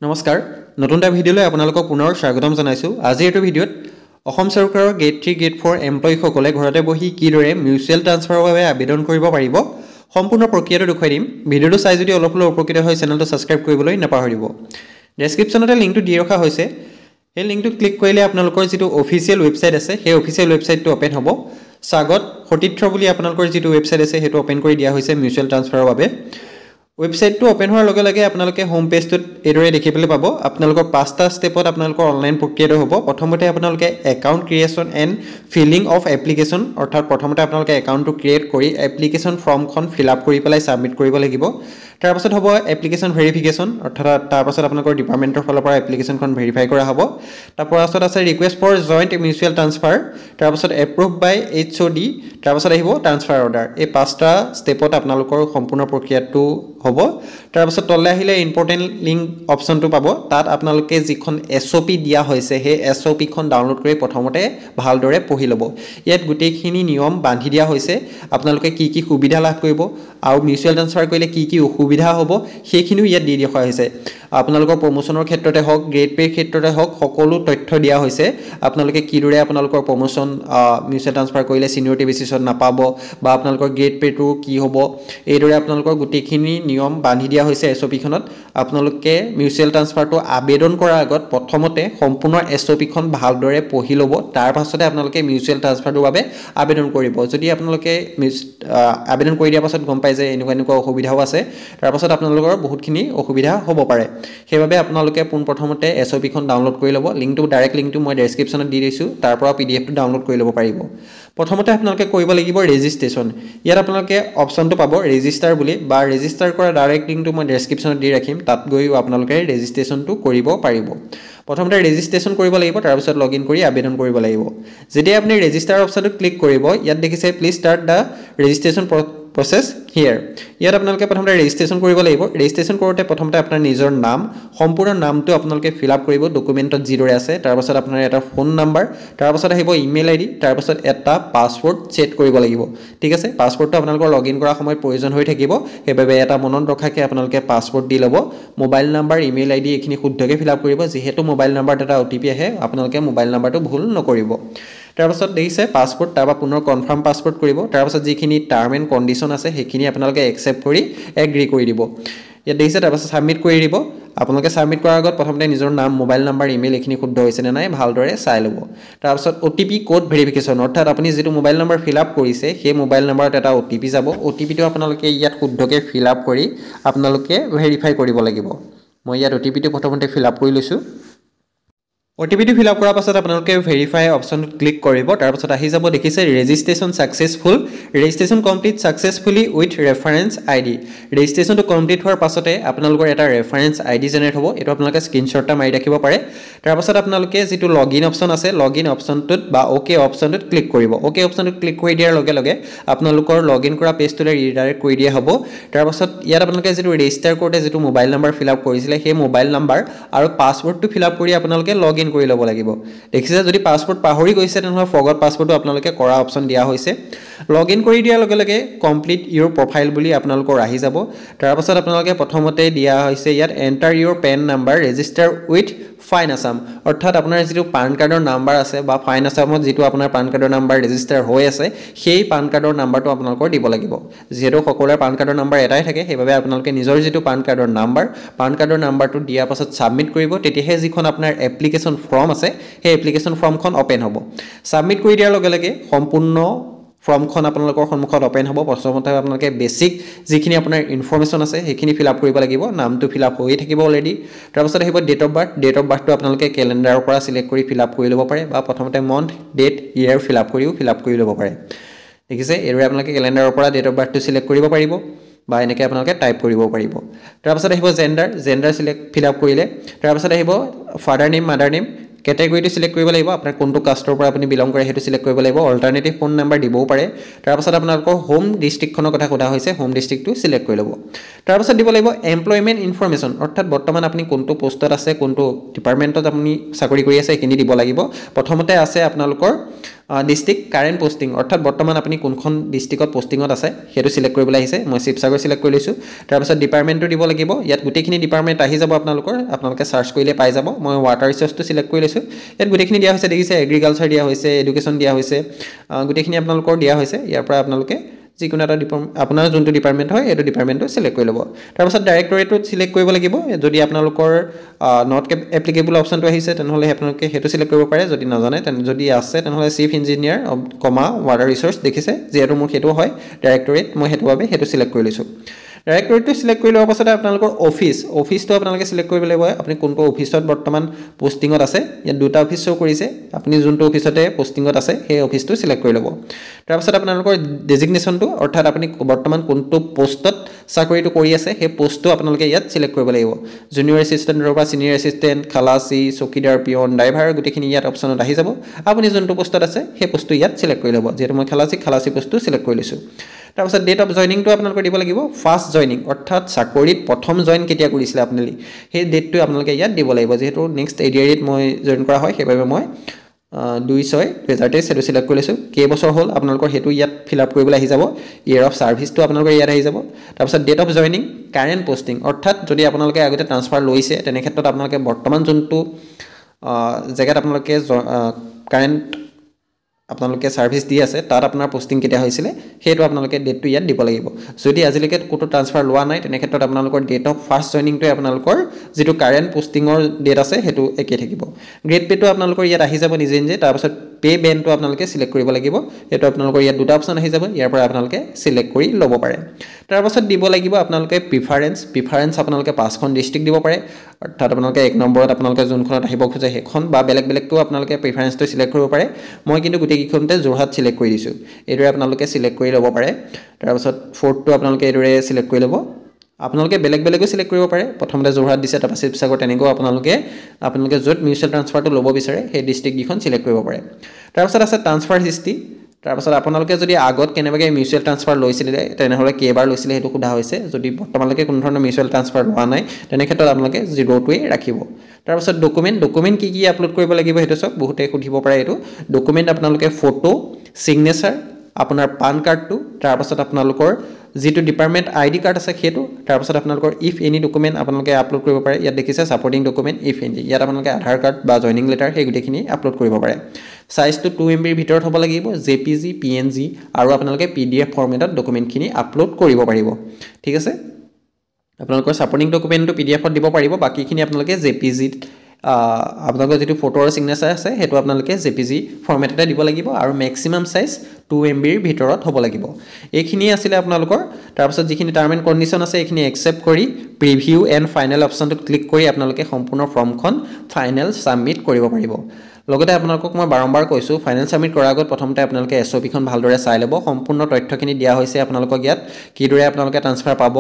নমস্কাৰ নতুন এটা ভিডিঅ'লৈ আপোনালোকক পুনৰ স্বাগতম জনাইছোঁ। আজি এইটো ভিডিঅ'ত অসম চৰকাৰৰ গ্ৰেড 3 গ্ৰেড 4 এমপ্লয়ীসকলে ঘৰতে বহি কিদৰে মিউচুৱেল ট্ৰান্সফাৰৰ বাবে আবেদন কৰিব পাৰিব সম্পূৰ্ণ প্ৰক্ৰিয়াটো দেখুৱাই দিম। ভিডিঅ'টো চাই যদি অলপ হ'লেও উপকৃত হয় চেনেলটো ছাবস্ক্ৰাইব কৰিবলৈ নাপাহৰিব। ডেছক্ৰিপশ্যনতে লিংকটো দি ৰখা হৈছে, সেই লিংকটো ক্লিক কৰিলে আপোনালোকৰ যিটো অফিচিয়েল ৱেবছাইট আছে সেই অফিচিয়েল ৱেবছাইটটো অ'পেন হ'ব। স্বাগত সতীৰ্থ বুলি আপোনালোকৰ যিটো ৱেবছাইট আছে সেইটো অ'পেন কৰি দিয়া হৈছে মিউচুৱেল ট্ৰান্সফাৰৰ বাবে। ৱেবছাইটটো অ'পেন হোৱাৰ লগে লগে আপোনালোকে হোম পেজটোত এইদৰে দেখিবলৈ পাব। আপোনালোকৰ 5টা ষ্টেপত আপোনালোকৰ অনলাইন প্ৰক্ৰিয়াটো হ'ব। প্ৰথমতে আপোনালোকে account creation and filling of application, অৰ্থাৎ প্ৰথমতে আপোনালোকে একাউণ্টটো ক্ৰিয়েট কৰি এপ্লিকেশ্যন ফৰ্মখন ফিল আপ কৰি পেলাই ছাবমিট কৰিব লাগিব। তাৰপাছত হ'ব এপ্লিকেশ্যন ভেৰিফিকেশ্যন, অৰ্থাৎ তাৰপাছত আপোনালোকৰ ডিপাৰ্টমেণ্টৰ ফালৰ পৰা এপ্লিকেশ্যনখন ভেৰিফাই কৰা হ'ব। তাৰপাছত আছে request for joint mutual transfer, তাৰপাছত এপ্ৰুভ বাই HOD, তাৰপাছত আহিব ট্ৰান্সফাৰ অৰ্ডাৰ। এই 5টা ষ্টেপত আপোনালোকৰ সম্পূৰ্ণ প্ৰক্ৰিয়াটো হ'ব। তাৰপাছত তললৈ আহিলে ইম্পৰ্টেণ্ট লিংক অপশ্যনটো পাব। তাত আপোনালোকে যিখন SOP দিয়া হৈছে সেই SOPখন ডাউনলোড কৰি প্ৰথমতে ভালদৰে পঢ়ি ল'ব। ইয়াত গোটেইখিনি নিয়ম বান্ধি দিয়া হৈছে। আপোনালোকে কি কি সুবিধা লাভ কৰিব আৰু মিউচুৱেল ট্ৰান্সফাৰ কৰিলে কি কি অসুবিধা হ'ব সেইখিনিও ইয়াত দি দেখুওৱা হৈছে। আপোনালোকৰ প্ৰমোশ্যনৰ ক্ষেত্ৰতে হওক, গ্ৰেড পে'ৰ ক্ষেত্ৰতে হওক, সকলো তথ্য দিয়া হৈছে। আপোনালোকে কিদৰে আপোনালোকৰ প্ৰমোশ্যন মিউচুৱেল ট্ৰান্সফাৰ কৰিলে চিনিয়ৰিটি বেচিছত নাপাব বা আপোনালোকৰ গ্ৰেড পে'টো কি হ'ব, এইদৰে আপোনালোকৰ গোটেইখিনি নিয়ম বান্ধি দিয়া হৈছে SOPখনত। আপোনালোকে মিউচুৱেল ট্ৰান্সফাৰটো আবেদন কৰাৰ আগত প্ৰথমতে সম্পূৰ্ণ SOPখন ভালদৰে পঢ়ি ল'ব। তাৰ পাছতে আপোনালোকে মিউচুৱেল ট্ৰান্সফাৰটোৰ বাবে আবেদন কৰিব। যদি আপোনালোকে আবেদন কৰি দিয়াৰ পাছত গম পায় যে এনেকুৱা অসুবিধাও আছে, তাৰপাছত আপোনালোকৰ বহুতখিনি অসুবিধা হ'ব পাৰে। সেইবাবে আপোনালোকে পোনপ্ৰথমতে SOPখন ডাউনলোড কৰি ল'ব। ডাইৰেক্ট লিংকটো মই ডেছক্ৰিপশ্যনত দি দিছোঁ, তাৰ পৰা PDF টো ডাউনলোড কৰি ল'ব পাৰিব। প্ৰথমতে আপোনালোকে কৰিব লাগিব ৰেজিষ্ট্ৰেশ্যন। ইয়াত আপোনালোকে অপশ্যনটো পাব ৰেজিষ্টাৰ বুলি, বা ৰেজিষ্টাৰ কৰা ডাইৰেক্ট লিংকটো মই ডেছক্ৰিপশ্যনত দি ৰাখিম, তাত গৈও আপোনালোকে ৰেজিষ্ট্ৰেশ্যনটো কৰিব পাৰিব। প্ৰথমতে ৰেজিষ্ট্ৰেশ্যন কৰিব লাগিব, তাৰপিছত লগ ইন কৰি আবেদন কৰিব লাগিব। যেতিয়া আপুনি ৰেজিষ্টাৰ অপশ্যনটো ক্লিক কৰিব, ইয়াত দেখিছে please start the registration process here. ইয়াত আপোনালোকে প্ৰথমতে ৰেজিষ্ট্ৰেশ্যন কৰিব লাগিব। ৰেজিষ্ট্ৰেশ্যন কৰোঁতে প্ৰথমতে আপোনাৰ নিজৰ নাম, সম্পূৰ্ণ নামটো আপোনালোকে ফিল আপ কৰিব ডকুমেণ্টত যিদৰে আছে। তাৰপাছত আপোনাৰ এটা ফোন নাম্বাৰ, তাৰপাছত আহিব ইমেইল ID, তাৰপাছত এটা পাছৱৰ্ড ছেট কৰিব লাগিব। ঠিক আছে, পাছৱৰ্ডটো আপোনালোকৰ লগ ইন কৰাৰ সময়ত প্ৰয়োজন হৈ থাকিব, সেইবাবে এটা মনত ৰখাকৈ আপোনালোকে পাছৱৰ্ড দি ল'ব। মোবাইল নাম্বাৰ, ইমেইল ID এইখিনি শুদ্ধকৈ ফিল আপ কৰিব। যিহেতু মোবাইল নাম্বাৰত এটা OTP আহে, আপোনালোকে মোবাইল নাম্বাৰটো ভুল নকৰিব। তাৰপাছত দেখিছে পাছপোৰ্ট, তাৰপৰা পুনৰ কনফাৰ্ম পাছপোৰ্ট কৰিব। তাৰপাছত যিখিনি টাৰ্ম এণ্ড কণ্ডিশ্যন আছে সেইখিনি আপোনালোকে একচেপ্ট কৰি এগ্ৰী কৰি দিব। ইয়াত দেখিছে, তাৰপাছত ছাবমিট কৰি দিব। আপোনালোকে ছাবমিট কৰাৰ আগত প্ৰথমতে নিজৰ নাম, মোবাইল নাম্বাৰ, ইমেইল এইখিনি শুদ্ধ হৈছেনে নাই ভালদৰে চাই ল'ব। তাৰপাছত OTP কোড ভেৰিফিকেশ্যন, অৰ্থাৎ আপুনি যিটো মোবাইল নাম্বাৰ ফিল আপ কৰিছে সেই মোবাইল নাম্বাৰত এটা OTP যাব। OTPটো আপোনালোকে ইয়াত শুদ্ধকৈ ফিল আপ কৰি আপোনালোকে ভেৰিফাই কৰিব লাগিব। মই ইয়াত OTPটো প্ৰথমতে ফিল আপ কৰি লৈছোঁ। OTPটো ফিল আপ কৰাৰ পাছত আপোনালোকে ভেৰিফাই অপশ্যনটোত ক্লিক কৰিব। তাৰপাছত আহি যাব, দেখিছে registration successful, registration complete successfully with reference ID। ৰেজিষ্ট্ৰেশ্যনটো কমপ্লিট হোৱাৰ পাছতে আপোনালোকৰ এটা ৰেফাৰেঞ্চ ID জেনেৰেট হ'ব। এইটো আপোনালোকে স্ক্ৰীনশ্বট এটা মাৰি ৰাখিব পাৰে। তাৰপাছত আপোনালোকে যিটো লগ ইন অপশ্যন আছে, লগ ইন অপশ্যনটোত বা OK অপশ্যনটোত ক্লিক কৰিব। OK অপশ্যনটোত ক্লিক কৰি দিয়াৰ লগে লগে আপোনালোকৰ লগ ইন কৰা পেজটোলৈ ৰিডাইৰেক্ট কৰি দিয়া হ'ব। তাৰপাছত ইয়াত আপোনালোকে যিটো ৰেজিষ্টাৰ কৰোঁতে যিটো মোবাইল নাম্বাৰ ফিল আপ কৰিছিলে সেই মোবাইল নাম্বাৰ আৰু পাছৱৰ্ডটো ফিল আপ কৰি আপোনালোকে লগ ইন কৰি ল'ব লাগিব। দেখিছে, যদি পাছৱৰ্ড পাহৰি গৈছে তেনেহ'লে ফৰগট পাছৱৰ্ডটো আপোনালোকে কৰা অপশ্যন দিয়া হৈছে। লগ ইন কৰি দিয়াৰ লগে লগে কমপ্লিট ইউৰ প্ৰফাইল বুলি আপোনালোকৰ আহি যাব। তাৰপাছত আপোনালোকে প্ৰথমতে দিয়া হৈছে ইয়াত enter your PAN number register with fin Assam, অৰ্থাৎ আপোনাৰ যিটো পান কাৰ্ডৰ নাম্বাৰ আছে বা ফাইন আছামত যিটো আপোনাৰ পান কাৰ্ডৰ নাম্বাৰ ৰেজিষ্টাৰ হৈ আছে সেই পান কাৰ্ডৰ নাম্বাৰটো আপোনালোকৰ দিব লাগিব। যিহেতু সকলোৰে পান কাৰ্ডৰ নাম্বাৰ এটাই থাকে, সেইবাবে আপোনালোকে নিজৰ যিটো পান কাৰ্ডৰ নাম্বাৰটো দিয়াৰ পাছত ছাবমিট কৰিব। তেতিয়াহে যিখন আপোনাৰ এপ্লিকেশ্যন ফৰ্ম আছে সেই এপ্লিকেশ্যন ফৰ্মখন অ'পেন হ'ব। ছাবমিট কৰি দিয়াৰ লগে লগে সম্পূৰ্ণ ফৰ্মখন আপোনালোকৰ সন্মুখত অ'পেন হ'ব। প্ৰথমতে আপোনালোকে বেছিক যিখিনি আপোনাৰ ইনফৰ্মেশ্যন আছে সেইখিনি ফিল আপ কৰিব লাগিব। নামটো ফিল আপ হৈয়ে থাকিব অলৰেডি। তাৰপাছত আহিব date of birth. Date of বাৰ্থটো আপোনালোকে কেলেণ্ডাৰৰ পৰা চিলেক্ট কৰি ফিল আপ কৰি ল'ব পাৰে, বা প্ৰথমতে month, date, year fill up কৰি ল'ব পাৰে। দেখিছে, এইদৰে আপোনালোকে কেলেণ্ডাৰৰ পৰা ডেট অফ বাৰ্থটো চিলেক্ট কৰিব পাৰিব, বা এনেকৈ আপোনালোকে টাইপ কৰিব পাৰিব। তাৰপাছত আহিব জেণ্ডাৰ ফিল আপ কৰিলে। তাৰপাছত আহিব ফাদাৰ নেম, মাদাৰ নেম, কেটেগৰীটো চিলেক্ট কৰিব লাগিব। আপোনাৰ কোনটো কাষ্টৰ পৰা আপুনি বিলং কৰে সেইটো চিলেক্ট কৰিব লাগিব। অল্টাৰনেটিভ ফোন নাম্বাৰ দিবও পাৰে। তাৰপাছত আপোনালোকৰ হোম ডিষ্ট্ৰিক্টখনৰ কথা সোধা হৈছে, হোম ডিষ্ট্ৰিক্টটো চিলেক্ট কৰি ল'ব। তাৰপাছত দিব লাগিব এমপ্লয়মেণ্ট ইনফৰ্মেশ্যন, অৰ্থাৎ বৰ্তমান আপুনি কোনটো পোষ্টত আছে, কোনটো ডিপাৰ্টমেণ্টত আপুনি চাকৰি কৰি আছে সেইখিনি দিব লাগিব। প্ৰথমতে আছে আপোনালোকৰ ডিষ্ট্ৰিক্ট কাৰেণ্ট পষ্টিং অৰ্থাৎ বৰ্তমান আপুনি কোনখন ডিষ্ট্ৰিক্টত পষ্টিঙত আছে সেইটো সিলেক্ট কৰিবলৈ আহিছে মই শিৱসাগৰ সিলেক্ট কৰি লৈছোঁ তাৰপিছত ডিপাৰ্টমেণ্টটো দিব লাগিব ইয়াত গোটেইখিনি ডিপাৰ্টমেণ্ট আহি যাব আপোনালোকে সাৰ্চ কৰিলে পাই যাব মই ৱাটাৰ ৰিচোৰ্চটো সিলেক্ট কৰি লৈছোঁ ইয়াত গোটেইখিনি দিয়া হৈছে দেখিছে এগ্ৰিকালচাৰ দিয়া হৈছে এডুকেশ্যন দিয়া হৈছে গোটেইখিনি আপোনালোকৰ দিয়া হৈছে ইয়াৰ পৰা আপোনালোকে যিকোনো এটা আপোনাৰ যোনটো ডিপাৰ্টমেণ্ট হয় এইটো ডিপাৰ্টমেণ্টটো সিলেক্ট কৰি ল'ব তাৰপিছত ডাইৰেক্টৰেটটো সিলেক্ট কৰিব লাগিব যদি আপোনালোকৰ নট এপ্লিকেবল অপশ্যনটো আহিছে তেনেহ'লে আপোনালোকে সেইটো সিলেক্ট কৰিব পাৰে যদি নাজানে যদি আছে তেনেহ'লে চিফ ইঞ্জিনিয়াৰ ৱাটাৰ ৰিচোৰ্চ দেখিছে যিহেতু মোৰ সেইটো হয় ডাইৰেক্টৰেট মই সেইটো বাবে সেইটো সিলেক্ট কৰি লৈছোঁ ডাইৰেক্টৰেটটো সিলেক্ট কৰি লোৱাৰ পাছতে আপোনালোকৰ অফিচটো আপোনালোকে সিলেক্ট কৰিব লাগিব আপুনি কোনটো অফিচত বৰ্তমান পোষ্টিঙত আছে ইয়াত দুটা অফিচ শ্ব' কৰিছে আপুনি যোনটো অফিচতে পোষ্টিঙত আছে সেই অফিচটো সিলেক্ট কৰি ল'ব তাৰপিছত আপোনালোকৰ ডেজিগনেশ্যনটো অৰ্থাৎ আপুনি বৰ্তমান কোনটো পোষ্টত চাকৰিটো কৰি আছে সেই পোষ্টটো আপোনালোকে ইয়াত সিলেক্ট কৰিব লাগিব জুনিয়ৰ এছিষ্টেণ্টৰ পৰা ছিনিয়ৰ এছিষ্টেণ্ট খালাচী চকীদাৰ পিয়ন ড্ৰাইভাৰ গোটেইখিনি ইয়াত অপশ্যনত আহি যাব আপুনি যোনটো পোষ্টত আছে সেই পোষ্টটো ইয়াত সিলেক্ট কৰি ল'ব যিহেতু মই খালাচী পোষ্টটো সিলেক্ট কৰি লৈছোঁ তাৰপিছত ডেট অফ জইনিংটো আপোনালোকে দিব লাগিব ফাৰ্ষ্ট জইনিং অৰ্থাৎ চাকৰিত প্ৰথম জইন কেতিয়া কৰিছিলে আপোনালোকে সেই ডেটটো আপোনালোকে ইয়াত দিব লাগিব যিহেতু নেক্সট এডিআৰিত মই জইন কৰা হয় সেইবাবে মই 2/6/2023 সেইটো সিলেক্ট কৰি লৈছোঁ কেইবছৰ হ'ল আপোনালোকৰ সেইটো ইয়াত ফিল আপ কৰিবলৈ আহি যাব ইয়েৰ অফ ছাৰ্ভিচটো আপোনালোকৰ ইয়াত আহি যাব তাৰপিছত date of joining current posting অৰ্থাৎ যদি আপোনালোকে আগতে ট্ৰান্সফাৰ লৈছে তেনে ক্ষেত্ৰত আপোনালোকে বৰ্তমান যোনটো জেগাত আপোনালোকে কাৰেণ্ট আপোনালোকে সাৰ্ভিস দি আছে তাত আপোনাৰ পোষ্টিং কেতিয়া হৈছিলে সেইটো আপোনালোকে ডেটটো ইয়াত দিব লাগিব যদি আজিলৈকে কোটো ট্ৰান্সফাৰ লোৱা নাই তেনে ক্ষেত্ৰত আপোনালোকৰ ডেট অফ ফাৰ্ষ্ট জইনিংটো আপোনালোকৰ যেটো কাৰেণ্ট পোষ্টিঙৰ ডেট আছে হেতু একে থাকিব গ্ৰেড পেটো আপোনালোকৰ ইয়াত আহি যাব নিজে নিজে তাৰপিছত পে বেনটো আপোনালোকে সিলেক্ট কৰিব লাগিব এটো আপোনালোকৰ ইয়াত দুটা অপচন আহি যাব ইয়াৰ পৰা আপোনালোকে সিলেক্ট কৰি ল'ব পাৰে তাৰপিছত দিব লাগিব আপোনালোকে প্ৰিফাৰেন্স আপোনালোকে পাঁচখন ডিস্ট্ৰিক্ট দিব পাৰে অৰ্থাৎ আপোনালোকে এক নম্বৰত আপোনালোকে যোনখনত আহিব খোজে হেখন বা বেলেগটো আপোনালোকে প্ৰিফাৰেন্সটো সিলেক্ট কৰিব পাৰে মই কিন্তু গুটেই কিখনতে যোৰহাট সিলেক্ট কৰি দিছো এদৰে আপোনালোকে সিলেক্ট কৰি ল'ব পাৰে তাৰপিছত ফৰ্থটো আপোনালোকে এদৰে সিলেক্ট কৰি ল'ব আপোনালোকে বেলেগো সিলেক্ট কৰিব পাৰে প্ৰথমতে যোৰহাট দিছে তাৰপা শিৱসাগৰ তেনেকৈ আপোনালোকে যত মিউচুৱেল ট্ৰান্সফাৰটো ল'ব বিচাৰে সেই ডিস্ট্ৰিক্ট কিখন সিলেক্ট কৰিব পাৰে তাৰপিছত আছে ট্ৰান্সফাৰ হিষ্ট্ৰী তাৰপিছত আপোনালোকে যদি আগত কেনেবাকৈ মিউচুৱেল ট্ৰান্সফাৰ লৈছিলে তেনেহলে কেইবাৰ লৈছিলে হেতু খুদা হৈছে যদি বৰ্তমানলৈকে কোনো ধৰণৰ মিউচুৱেল ট্ৰান্সফাৰ লোৱা নাই তেনে ক্ষেত্ৰত আপোনালোকে জিৰোটোৱে ৰাখিব তাৰপিছত ডকুমেন্ট কি আপলোড কৰিব লাগিব হেতু সব বহুতে খুদিব পাৰে এটো ডকুমেন্ট আপোনালোকে ফটো সিগনেচাৰ আপোনাৰ পান কাৰ্ডটো তাৰপিছত আপোনালোকৰ যেটো ডিপাৰ্টমেন্ট আইডি কাৰ্ড আছে হেতু তাৰপিছত আপোনালোকৰ ইফ এনি ডকুমেন্ট আপোনালোকে আপলোড কৰিব পাৰে ইয়াত দেখিছে সাপোৰ্টিং ডকুমেন্ট ইফ এনি ইয়াত আপোনালোকে আধাৰ কাৰ্ড বা জয়নিং লেটাৰ হে গুটেখিনি আপলোড কৰিব পাৰে সাইজটো 2 MB ৰ ভিতৰত হ'ব লাগিব JPG PNG আৰু আপোনালোকে PDF ফৰমেটত ডকুমেন্টখিনি আপলোড কৰিব পাৰিব ঠিক আছে আপোনালোকৰ সাপোৰ্টিং ডকুমেন্টটো PDF ত দিব পাৰিব বাকিখিনি আপোনালোকে JPG আপোনালোকৰ যেটো ফটো আৰু সিগনেচাৰ আছে হেতু আপোনালোকে JPG ফৰমেটতে দিব লাগিব আৰু ম্যাক্সিমাম সাইজ 2 MB ৰ ভিতৰত হ'ব লাগিব এইখিনি আছিল আপোনালোকৰ তাৰপিছত যিখিনি টাৰ্ম এণ্ড কন্ডিশন আছে এইখিনি একচেপ্ট কৰি প্ৰিভিউ এণ্ড ফাইনেল অপচনটো ক্লিক কৰি আপোনালোকে সম্পূৰ্ণ ফৰ্মখন ফাইনেল সাবমিট কৰিব পাৰিব লগতে আপোনালোকক মই বাৰম্বাৰ কৈছো ফাইনেল সাবমিট কৰাৰ আগত প্ৰথমতে আপোনালোকে SOP খন ভালদৰে চাই ল'ব সম্পূৰ্ণ তথ্যখিনি দিয়া হৈছে আপোনালোকক ইয়াত কিদৰে আপোনালোকে ট্ৰান্সফাৰ পাব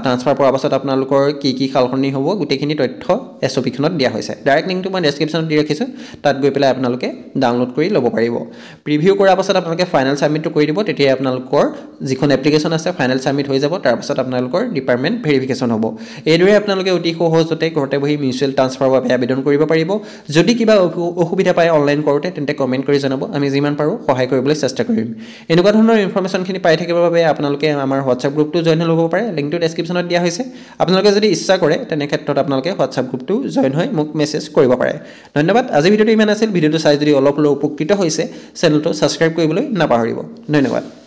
ট্ৰান্সফাৰ কৰাৰ পাছত আপোনালোকৰ কি খালখনি হ'ব গুটেখিনি তথ্য SOP খনত দিয়া হৈছে ডাইৰেক্ট লিংকটো মই ডেসক্ৰিপচনত দি ৰাখিছো তাত গৈ পেলাই আপোনালোকে ডাউনলোড কৰি ল'ব পাৰিব প্ৰিভিউ কৰাৰ পাছত আপোনালোকে ফাইনেল সাবমিটটো কৰি দিব তেতিয়া আপোনালোকৰ যিখন এপ্লিকেশন আছে ফাইনেল সাবমিট হৈ যাব তাৰ পাছত আপোনালোকৰ ডিপাৰ্টমেন্ট ভেৰিফিকেশন হ'ব এইদৰে আপোনালোকে অতি সহজতে ঘৰতে বহি মিউচুৱেল ট্ৰান্সফাৰৰ বাবে আবেদন কৰিব পাৰিব যদি কিবা অসুবিধা পায় অনলাইন কৰোতে তেন্তে কমেন্ট কৰি জনাব আমি যিমান পাৰো সহায় কৰিবলৈ চেষ্টা কৰিম এনেকুৱা ধৰণৰ ইনফৰমেশনখিনি পাই থাকিবৰ বাবে আপোনালোকে আমাৰ WhatsApp গ্ৰুপটো জয়েন হৈ ল'ব পাৰে লিংকটো ডেসক্ৰিপচনত দিয়া হৈছে আপোনালোকে যদি ইচ্ছা কৰে তেনে ক্ষেত্ৰত আপোনালোকে WhatsApp গ্ৰুপটো জয়েন হৈ মোক মেছেজ কৰিব পাৰে ধন্যবাদ আজি ভিডিওটো ইমান আছিল ভিডিওটো চাই যদি অলপ উপকৃত হৈছে চেনেলটো সাবস্ক্ৰাইব কৰিবলৈ নাপাহৰিব ধন্যবাদ